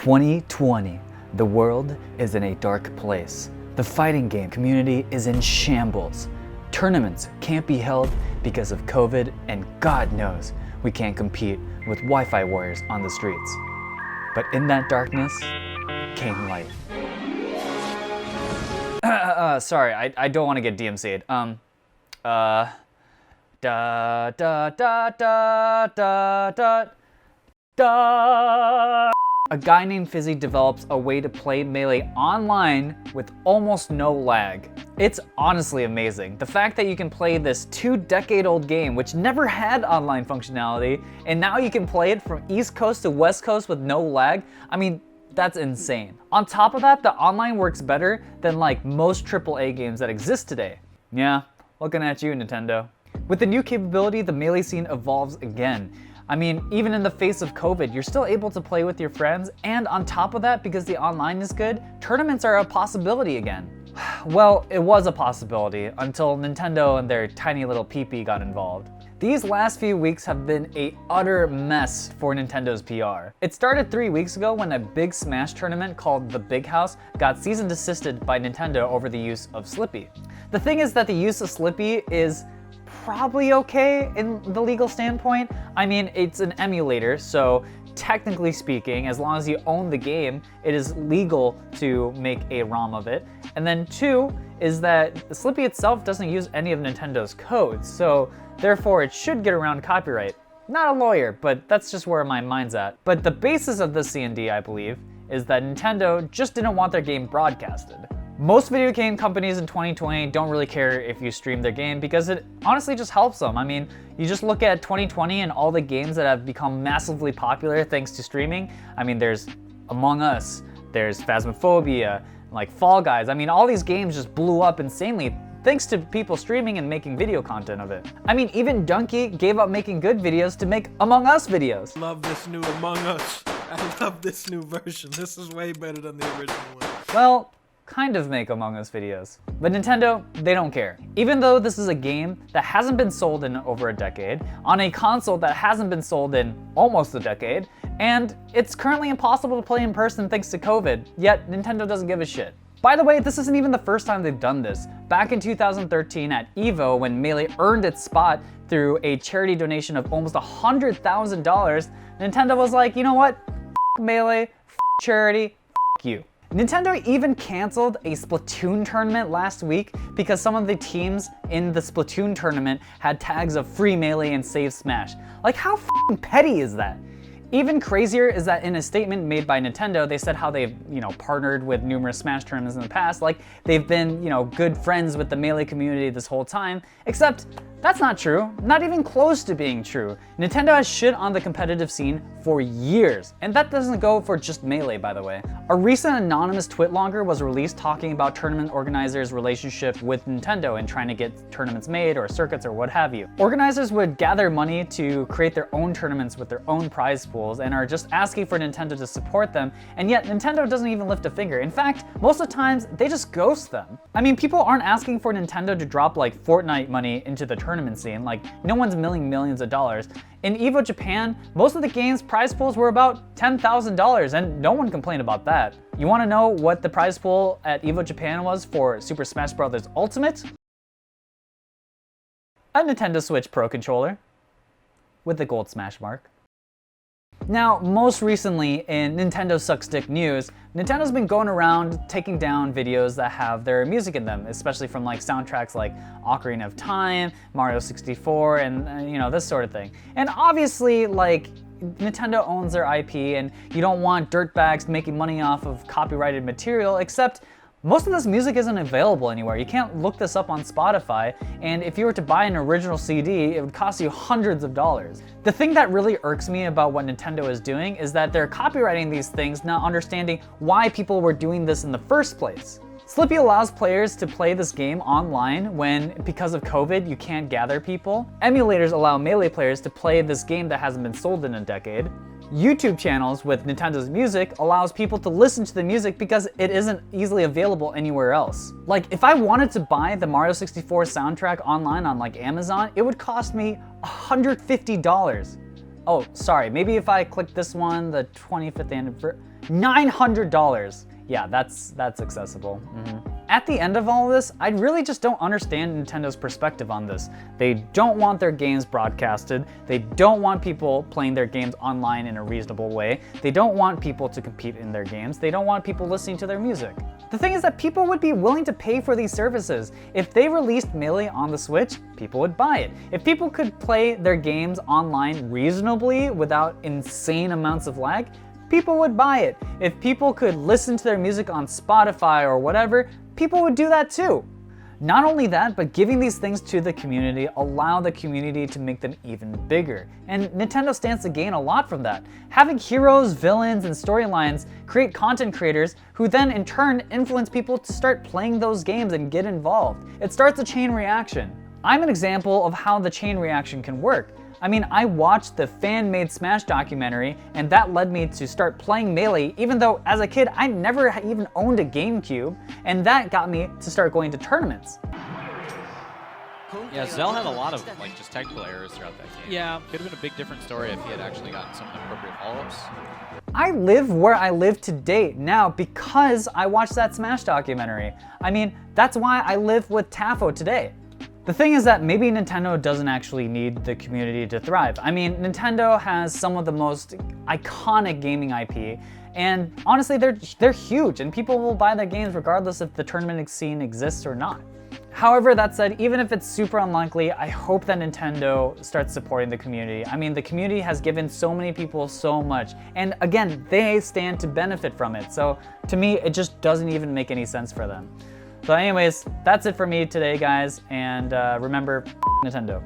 2020, the world is in a dark place. The fighting game community is in shambles. Tournaments can't be held because of COVID, and God knows we can't compete with Wi-Fi warriors on the streets. But in that darkness came light. Sorry, I don't want to get DMC'd. Da da da da da da da. A guy named Fizzy develops a way to play Melee online with almost no lag. It's honestly amazing. The fact that you can play this 2-decade-old game, which never had online functionality, and now you can play it from East Coast to West Coast with no lag, I mean, that's insane. On top of that, the online works better than like most AAA games that exist today. Yeah, looking at you, Nintendo. With the new capability, the Melee scene evolves again. I mean, even in the face of COVID, you're still able to play with your friends, and on top of that, because the online is good, tournaments are a possibility again. Well, it was a possibility until Nintendo and their tiny little pee-pee got involved. These last few weeks have been an utter mess for Nintendo's PR. It started 3 weeks ago when a big Smash tournament called The Big House got cease and desisted by Nintendo over the use of Slippy. The thing is that the use of Slippy is probably okay in the legal standpoint. I mean, it's an emulator, so technically speaking, as long as you own the game, it is legal to make a ROM of it. And then 2 is that Slippy itself doesn't use any of Nintendo's codes, so therefore it should get around copyright. Not a lawyer, but that's just where my mind's at. But the basis of this C&D, I believe, is that Nintendo just didn't want their game broadcasted. Most video game companies in 2020 don't really care if you stream their game because it honestly just helps them. I mean, you just look at 2020 and all the games that have become massively popular thanks to streaming. I mean, there's Among Us, there's Phasmophobia, like Fall Guys. I mean, all these games just blew up insanely thanks to people streaming and making video content of it. I mean, even Donkey gave up making good videos to make Among Us videos. Love this new Among Us. I love this new version. This is way better than the original one. Well, kind of make Among Us videos. But Nintendo, they don't care. Even though this is a game that hasn't been sold in over a decade, on a console that hasn't been sold in almost a decade, and it's currently impossible to play in person thanks to COVID, yet Nintendo doesn't give a shit. By the way, this isn't even the first time they've done this. Back in 2013 at EVO, when Melee earned its spot through a charity donation of almost $100,000, Nintendo was like, you know what? F Melee, f charity, f you. Nintendo even canceled a Splatoon tournament last week because some of the teams in the Splatoon tournament had tags of free Melee and save Smash. Like, how f***ing petty is that? Even crazier is that in a statement made by Nintendo, they said how they've, partnered with numerous Smash tournaments in the past, like they've been, good friends with the Melee community this whole time, except that's not true, not even close to being true. Nintendo has shit on the competitive scene for years, and that doesn't go for just Melee, by the way. A recent anonymous twitlonger was released talking about tournament organizers' relationship with Nintendo and trying to get tournaments made or circuits or what have you. Organizers would gather money to create their own tournaments with their own prize pools and are just asking for Nintendo to support them, and yet Nintendo doesn't even lift a finger. In fact, most of the times, they just ghost them. I mean, people aren't asking for Nintendo to drop like Fortnite money into the tournament scene, like no one's milling millions of dollars. In EVO Japan, most of the game's prize pools were about $10,000 and no one complained about that. You wanna know what the prize pool at EVO Japan was for Super Smash Bros. Ultimate? A Nintendo Switch Pro controller with the gold Smash mark. Now, most recently in Nintendo Sucks Dick news, Nintendo's been going around taking down videos that have their music in them, especially from like soundtracks like Ocarina of Time, Mario 64, and this sort of thing. And obviously, like, Nintendo owns their IP and you don't want dirtbags making money off of copyrighted material, except most of this music isn't available anywhere. You can't look this up on Spotify, and if you were to buy an original CD, it would cost you hundreds of dollars. The thing that really irks me about what Nintendo is doing is that they're copywriting these things, not understanding why people were doing this in the first place. Slippy allows players to play this game online when, because of COVID, you can't gather people. Emulators allow Melee players to play this game that hasn't been sold in a decade. YouTube channels with Nintendo's music allows people to listen to the music because it isn't easily available anywhere else. Like, if I wanted to buy the Mario 64 soundtrack online on like Amazon, it would cost me $150. Oh, sorry, maybe if I click this one, the 25th anniversary, $900. Yeah, that's accessible. At the end of all of this, I really just don't understand Nintendo's perspective on this. They don't want their games broadcasted. They don't want people playing their games online in a reasonable way. They don't want people to compete in their games. They don't want people listening to their music. The thing is that people would be willing to pay for these services. If they released Melee on the Switch, people would buy it. If people could play their games online reasonably without insane amounts of lag, people would buy it. If people could listen to their music on Spotify or whatever, people would do that too. Not only that, but giving these things to the community allow the community to make them even bigger. And Nintendo stands to gain a lot from that. Having heroes, villains, and storylines create content creators who then in turn influence people to start playing those games and get involved. It starts a chain reaction. I'm an example of how the chain reaction can work. I mean, I watched the fan-made Smash documentary, and that led me to start playing Melee, even though as a kid, I never even owned a GameCube, and that got me to start going to tournaments. Yeah, Xell had a lot of just technical errors throughout that game. Yeah. Could have been a big different story if he had actually gotten some appropriate follow-ups. I live where I live today now because I watched that Smash documentary. I mean, that's why I live with Tafo today. The thing is that maybe Nintendo doesn't actually need the community to thrive. I mean, Nintendo has some of the most iconic gaming IP, and honestly, they're huge, and people will buy their games regardless if the tournament scene exists or not. However, that said, even if it's super unlikely, I hope that Nintendo starts supporting the community. I mean, the community has given so many people so much, and again, they stand to benefit from it. So to me, it just doesn't even make any sense for them. So anyways, that's it for me today, guys, and remember, Nintendo.